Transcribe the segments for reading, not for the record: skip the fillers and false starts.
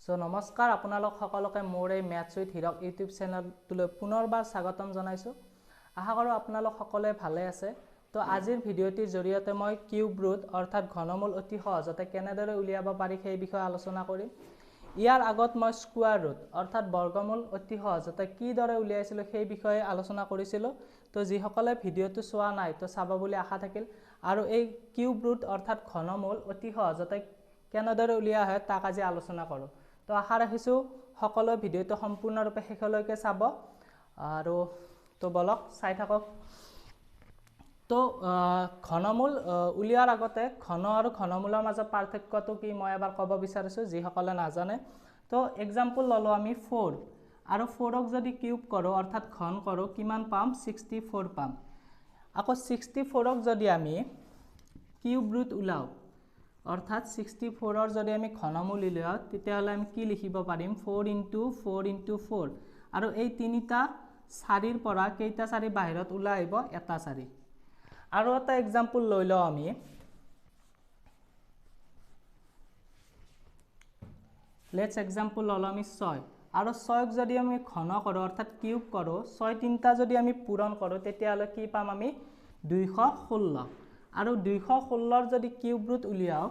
So নমস্কাৰ আপোনালোক সকলোকে মোৰ এই ম্যাথছ উইথ হিৰক ইউটিউব চেনেলটোলৈ পুনৰবাৰ স্বাগতম জনাইছোঁ। আশা কৰোঁ আপোনালোক সকলোৱে ভালে আছে। তো আজিৰ ভিডিঅ'টিৰ জৰিয়তে মই কিউব ৰুট অৰ্থাৎ ঘনমূল অতি সহজতে কেনেদৰে উলিয়াব পাৰি সেই বিষয়ে আলোচনা কৰিম। ইয়াৰ আগত মই স্কোৱাৰ ৰুট অৰ্থাৎ বৰ্গমূল অতি সহজতে কিদৰে উলিয়াইছিলোঁ সেই বিষয়ে আলোচনা কৰিছিলোঁ। তো যিসকলে ভিডিঅ'টো চোৱা নাই তো চাব বুলি আশা থাকিল। আৰু এই কিউব ৰুট অৰ্থাৎ ঘনমূল অতি সহজতে কেনেদৰে উলিওৱা হয় তাক আজি আলোচনা কৰোঁ। তো আশা ৰাখিছোঁ সকলো ভিডিঅ'টো সম্পূৰ্ণৰূপে শেষলৈকে চাব আৰু তো বলক চাই থাকক। তো ঘনমূল উলিওৱাৰ আগতে ঘন আৰু ঘনমূলৰ মাজত পাৰ্থক্যটো কি মই এবাৰ ক'ব বিচাৰিছোঁ যিসকলে নাজানে। তো এক্সাম্পল ল'লোঁ আমি 4 আৰু 4ক যদি কিউব কৰোঁ অৰ্থাৎ ঘন কৰোঁ কিমান পাম 64 পাম। আকৌ 64ক যদি আমি কিউব ৰুট ওলাওঁ অৰ্থাৎ 64ৰ যদি আমি ঘনমূল উলিয়াওঁ তেতিয়াহ'লে আমি কি লিখিব পাৰিম 4 × 4 × 4 আৰু এই তিনিটা 4ৰ পৰা কেইটা 4 বাহিৰত ওলাই আহিব এটা 4। আৰু এটা এক্সাম্পল লৈ লওঁ আমি লেটছ এক্সাম্পল ল'লোঁ আমি 6 আৰু 6ক যদি আমি ঘন কৰোঁ অৰ্থাৎ কিউব কৰোঁ 6 তিনিটা যদি আমি পূৰণ কৰোঁ তেতিয়াহ'লে কি পাম আমি 216 আৰু 216ৰ যদি কিউব ৰুট উলিয়াওঁ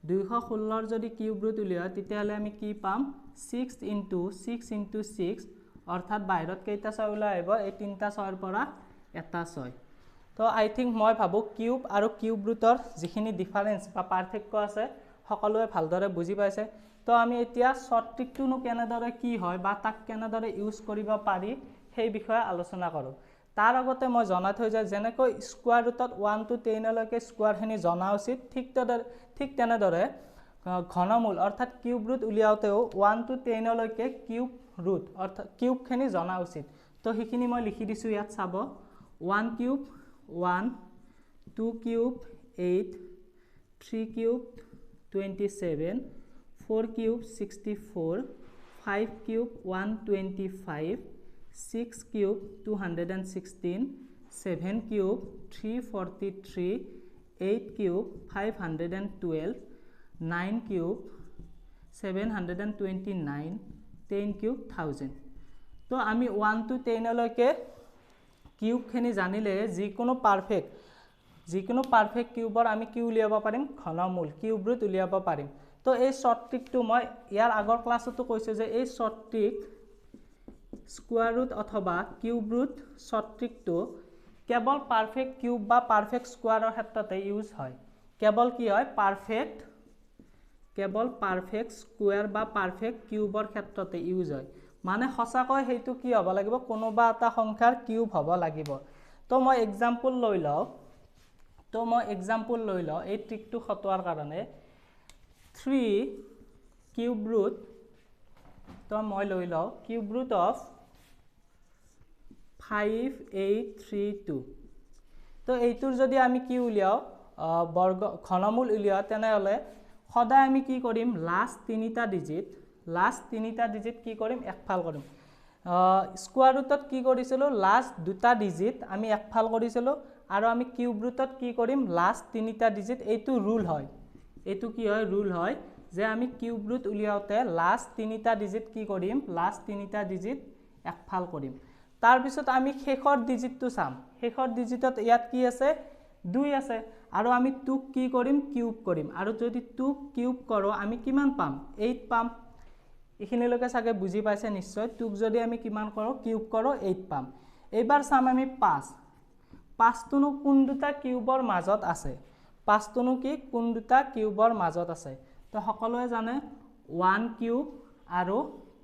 216ৰ যদি কিউব ৰুট উলিয়াওঁ তেতিয়াহ'লে আমি কি পাম 6 × 6 × 6 অৰ্থাৎ বাহিৰত কেইটা 6 ওলাই আহিব এই তিনিটা 6ৰ পৰা এটা 6। তো আই থিংক মই ভাবোঁ কিউব আৰু কিউব ৰুটৰ যিখিনি ডিফাৰেঞ্চ বা পাৰ্থক্য আছে সকলোৱে ভালদৰে বুজি পাইছে। তো আমি এতিয়া শ্বৰ্ট ট্ৰিকটোনো কেনেদৰে কি হয় বা তাক কেনেদৰে ইউজ কৰিব পাৰি সেই বিষয়ে আলোচনা কৰোঁ। তাৰ আগতে মই জনাই থৈ যায় যেনেকৈ স্কোৱাৰ ৰুটত 1 to 10লৈকে স্কোৱাৰখিনি জনা উচিত ঠিক তেনেদৰে ঘনমূল অৰ্থাৎ কিউব ৰুট উলিয়াওঁতেও 1 to 10লৈকে কিউব ৰুট অৰ্থাৎ কিউবখিনি জনা উচিত। তো সেইখিনি মই লিখি দিছোঁ ইয়াত চাব 1 cube 1 2 cube 8 3 cube 27 4 cube 64 5 cube 125 6 cube 216 7 cube 343 8 cube 512 9 cube 729 10 cube 1000। তো আমি 1 to 10লৈকে কিউবখিনি জানিলে যিকোনো পাৰফেক্ট কিউবৰ আমি কি উলিয়াব পাৰিম ঘনমূল কিউব ৰুট উলিয়াব পাৰিম। তো এই শ্বৰ্ট ট্ৰিকটো মই ইয়াৰ আগৰ ক্লাছতো কৈছোঁ যে এই শ্বৰ্ট ট্ৰিক স্কোৱাৰ ৰুট অথবা কিউব ৰুট শ্বৰ্ট ট্ৰিকটো কেৱল পাৰফেক্ট কিউব বা পাৰফেক্ট স্কোৱাৰৰ ক্ষেত্ৰতে ইউজ হয়। কেৱল কি হয় কেৱল পাৰফেক্ট স্কোৱাৰ বা পাৰফেক্ট কিউবৰ ক্ষেত্ৰতে ইউজ হয়। মানে সঁচাকৈ সেইটো কি হ'ব লাগিব কোনোবা এটা সংখ্যাৰ কিউব হ'ব লাগিব। তো মই এক্সাম্পল লৈ লওঁ এই ট্ৰিকটো খটোৱাৰ কাৰণে 3 কিউব ৰুট তো মই লৈ লওঁ কিউব ৰুট অফ 5832। তো এইটোৰ যদি আমি কি উলিয়াওঁ ঘনমূল উলিয়াওঁ তেনেহ'লে সদায় আমি কি কৰিম লাষ্ট তিনিটা ডিজিট কি কৰিম একফাল কৰিম। স্কোৱাৰ ৰুটত কি কৰিছিলোঁ লাষ্ট দুটা ডিজিট আমি একফাল কৰিছিলোঁ আৰু আমি কিউব ৰুটত কি কৰিম লাষ্ট তিনিটা ডিজিট এইটো ৰুল হয় যে আমি কিউব ৰুট উলিয়াওঁতে লাষ্ট তিনিটা ডিজিট কি কৰিম একফাল কৰিম। তাৰপিছত আমি শেষৰ ডিজিটটো চাম শেষৰ ডিজিটত ইয়াত কি আছে 2 আছে আৰু আমি 2ক কি কৰিম কিউব কৰিম আৰু যদি 2ক কিউব কৰোঁ আমি কিমান পাম 8 পাম। এইখিনিলৈকে চাগে বুজি পাইছে নিশ্চয়। 2ক যদি আমি কিমান কৰোঁ কিউব কৰোঁ 8 পাম। এইবাৰ চাম আমি 5টোনো কোন দুটা কিউবৰ মাজত আছে তো সকলোৱে জানে 1 কিউব আৰু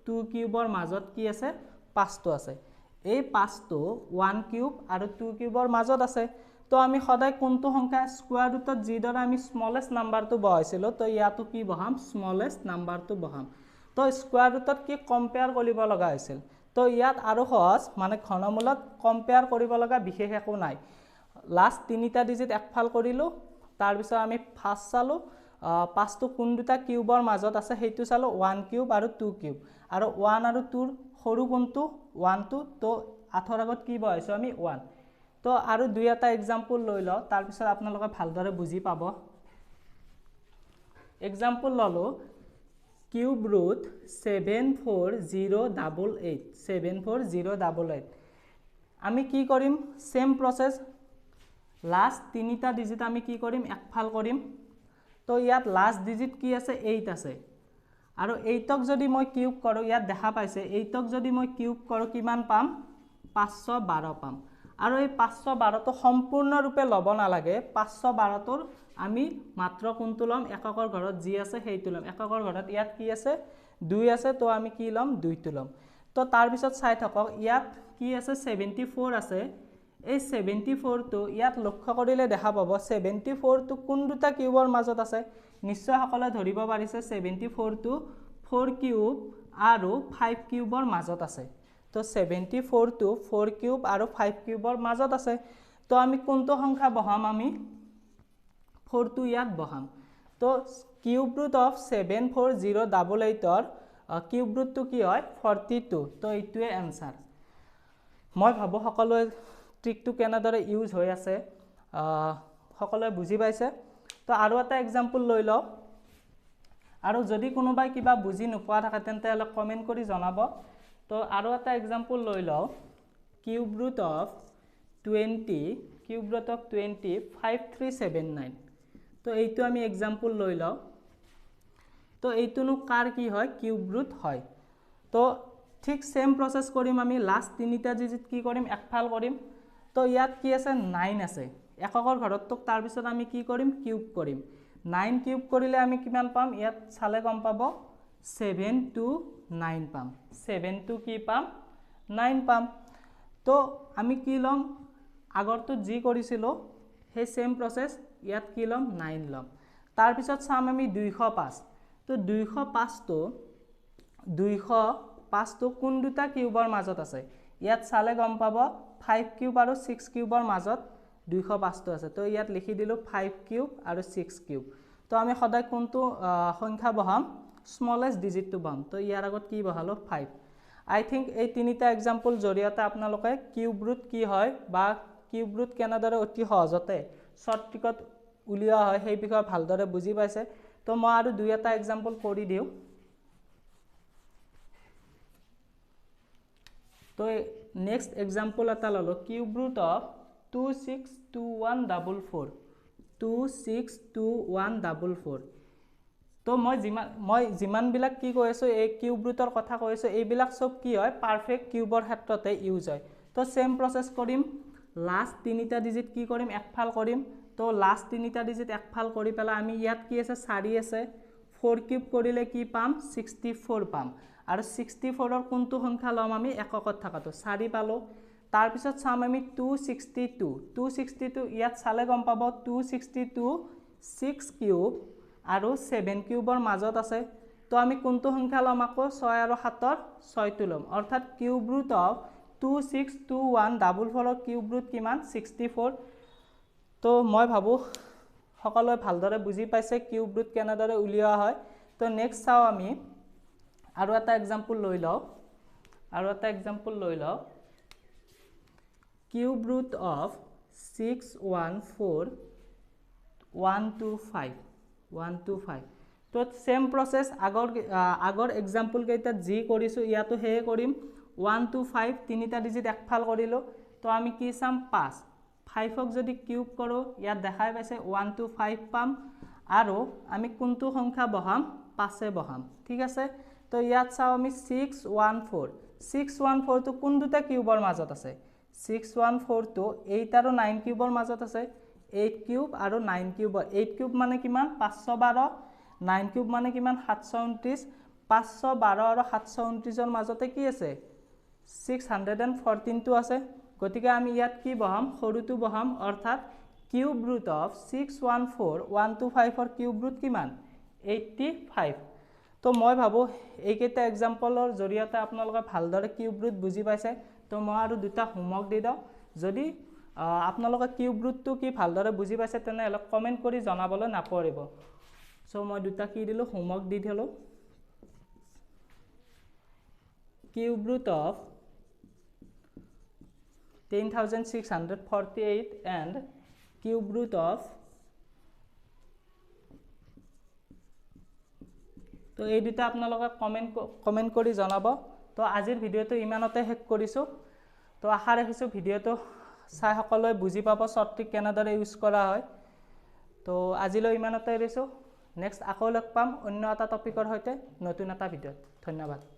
2 কিউবৰ মাজত কি আছে 5টো আছে। এই 5টো 1 কিউব আৰু 2 কিউবৰ মাজত আছে। তো আমি সদায় কোনটো সংখ্যা স্কোৱাৰ ৰুটত যিদৰে আমি স্মলেষ্ট নাম্বাৰটো বহাইছিলোঁ তো ইয়াতো কি বহাম স্মলেষ্ট নাম্বাৰটো বহাম। তো স্কোৱাৰ ৰুটত কি কম্পেয়াৰ কৰিব লগা হৈছিল। তো ইয়াত আৰু সহজ মানে ঘনমূলত কম্পেয়াৰ কৰিব লগা বিশেষ একো নাই। লাষ্ট তিনিটা ডিজিট একফাল কৰিলোঁ তাৰপিছত আমি ফাৰ্ষ্ট চালোঁ 5টো কোন দুটা কিউবৰ মাজত আছে সেইটো চালোঁ 1 কিউব আৰু 2 কিউব আৰু 1 আৰু 2ৰ সৰু কোনটো 1টো তো 8ৰ আগত কি বহাইছোঁ আমি 1। তো আৰু দুই এটা এক্সাম্পল লৈ লওঁ তাৰপিছত আপোনালোকে ভালদৰে বুজি পাব। এক্সাম্পল ল'লোঁ কিউব ৰুট 74088 74088 আমি কি কৰিম সেম প্ৰসেস লাস্ট তিনিটা ডিজিট আমি কি কৰিম একফাল কৰিম তো ইয়াত লাস্ট ডিজিট কি আছে 8 আছে আৰু 8ক যদি মই কিউব কৰো ইয়াত দেখা পাইছে 8ক যদি মই কিউব কৰো কিমান পাম 512 পাম আৰু এই 512 তো সম্পূৰ্ণৰূপে লব নালাগে 512 তোৰ আমি মাত্ৰ কোনটো লম এককৰ ঘৰত যি আছে সেইটো লম এককৰ ঘৰত ইয়াত কি আছে 2 আছে তো আমি কি লম 2 টো লম তো তাৰ পিছত চাই থাকক ইয়াত কি আছে 74 আছে এই 74 তো ইয়াত লক্ষ্য কৰিলে দেখা পাব 74 তো কোন দুটা কিউবৰ মাজত আছে নিশ্চয় সকলে ধৰিব পাৰিছে 74 তো 4 কিউব আৰু 5 কিউবৰ মাজত আছে তো 74 তো 4 কিউব আৰু 5 কিউবৰ মাজত আছে তো আমি কোনটো সংখ্যা বহাম আমি 4 to ইয়াত বহাম তো কিউব ৰুট অফ 74088 ৰ কিউব ৰুট তো কি হয় 42 তো এইটোৱে आंसर মই ভাবো সকলোৱে ট্ৰিকটো কেনেদৰে ইউজ হৈ আছে সকলোৱে বুজি পাইছে তো আৰু এটা एग्जांपल লৈ লও আৰু যদি কোনোবাই কিবা বুজি নোপোৱা থাকে তেন্তে অলপ কমেন্ট কৰি জনাব তো আৰু এটা एग्जांपल লৈ লও cube root of 20 cube root of 20 5379 তো এইটো আমি एग्जांपल লৈ লও তো এইটোনো কাৰ কি হয় কিউব ৰুট হয় তো ঠিক সেম প্ৰসেস কৰিম আমি লাস্ট তিনিটা ডিজিট কি কৰিম একফাল কৰিম তো ইয়াত কি আছে 9 আছে এককৰ ঘৰত তো তাৰ পিছত আমি কি কৰিম কিউব কৰিম 9 কিউব কৰিলে আমি কিমান পাম ইয়াত চালে গম পাব 729 পাম 7 কি পাম 9 পাম তো আমি কি লম আগৰটো যি কৰিছিলো হে সেম প্ৰসেস ইয়াত কি লম 9 লম তাৰ পিছত চাম আমি 205 তো 205 তো কোন দুটা কিউবৰ মাজত আছে ইয়াত চালে গম পাব 5 কিউব আৰু 6 কিউবৰ মাজত 205 তো আছে তো ইয়াত লিখি দিলো 5 কিউব আৰু 6 কিউব তো আমি সদায় কোনটো সংখ্যা বহাম স্মলেষ্ট ডিজিট তো বহাম তো ইয়াৰ আগত কি বহালো 5 আই থিংক এই তিনিটা एग्जांपल জৰিয়তে আপোনালোকে কিউব ৰুট কি হয় বা কিউব ৰুট কেনেদৰে অতি সহজতে শৰ্ট ট্ৰিকত উলিয়া হয় সেই বিষয়ে ভালদৰে বুজি পাইছে তো মই আৰু দুই এটা एग्जांपल কৰি দিও তো নেক্সট एग्जांपल এটা ললো কিউব ৰুট অফ 262144 262144 তো মই জিমান বিলাক কি কৈছো এই কিউব ৰুটৰ কথা কৈছো এই বিলাক সব কি হয় পাৰফেক্ট কিউবৰ ক্ষেত্ৰতে ইউজ হয় তো সেম প্ৰসেস কৰিম লাস্ট তিনিটা ডিজিট কি কৰিম একফাল কৰিম তো লাস্ট তিনিটা ডিজিট একফাল কৰি পেলা আমি ইয়াত কি আছে 4 আছে 4 কিউব কৰিলে কি পাম 64 পাম আৰু 64 ৰ কোনটো সংখ্যা লম আমি এককত থাকাটো 4 পালো তাৰ পিছত চাম আমি 262 ইয়াত চালে গম পাব 262 6 কিউব আৰু 7 কিউবৰ মাজত আছে তো আমি কোনটো সংখ্যা লম আকৌ 6 আৰু 7 ৰ 6 টো লম অৰ্থাৎ কিউব ৰুট অফ 262144 ৰ কিউব ৰুট কিমান 64 তো মই ভাবো সকলোৱে ভালদৰে বুজি পাইছে কিউব ৰুট কেনেদৰে উলিয়া হয় তো নেক্সট চাও আমি আৰু এটা एग्जांपल লৈ লও কিউব ৰুট অফ 614125 তো সেম প্ৰসেস আগৰ एग्जांपल কেইটা যি কৰিছো ইয়াতো হে কৰিম 125 তিনিটা ডিজিট একফাল কৰিলো তো আমি কি চাম 5 5ক যদি কিউব কৰো ইয়াত দেখাই পাইছে 125 পাম আৰু আমি কোনটো সংখ্যা বহাম 5 এ বহাম ঠিক আছে তো ইয়াত চাও আমি 614 তো কোন দুটা কিউবৰ মাজত আছে 614 তো 8 আৰু 9 কিউবৰ মাজত আছে 8 কিউব আৰু 9 কিউবৰ 8 কিউব মানে কিমান 512 9 কিউব মানে কিমান 729 512 আৰু 729 ৰ মাজতে কি আছে 614 তো আছে গতিকে আমি ইয়াত কি বহাম সৰুটো বহাম অৰ্থাৎ কিউব ৰুট অফ 614125 ৰ কিউব ৰুট কিমান 85 তো মই ভাবো এইকেইটা एग्जांपलৰ জৰিয়তে আপোনালোকে ভালদৰে কিউব ৰুট বুজি পাইছে তো মই আৰু দুটা হোমৱৰ্ক দি দাও যদি আপোনালোকে কিউব ৰুটটো কি ভালদৰে বুজি পাইছে তেনে অলপ কমেন্ট কৰি জনাবলৈ নাপাহৰিব সো মই দুটা কি দিলো হোমৱৰ্ক দি দিলো cube root of 10648 and cube root of তো এই দুটা আপোনালোকে কমেণ্ট কৰি জনাব। তো আজিৰ ভিডিঅ'টো ইমানতে শেষ কৰিছোঁ। তো আশা ৰাখিছোঁ ভিডিঅ'টো চাই সকলোৱে বুজি পাব শ্বৰ্ট ট্ৰিক কেনেদৰে ইউজ কৰা হয়। তো আজিলৈ ইমানতে এৰিছোঁ। নেক্সট আকৌ লগ পাম অন্য এটা টপিকৰ সৈতে নতুন এটা ভিডিঅ'ত। ধন্যবাদ।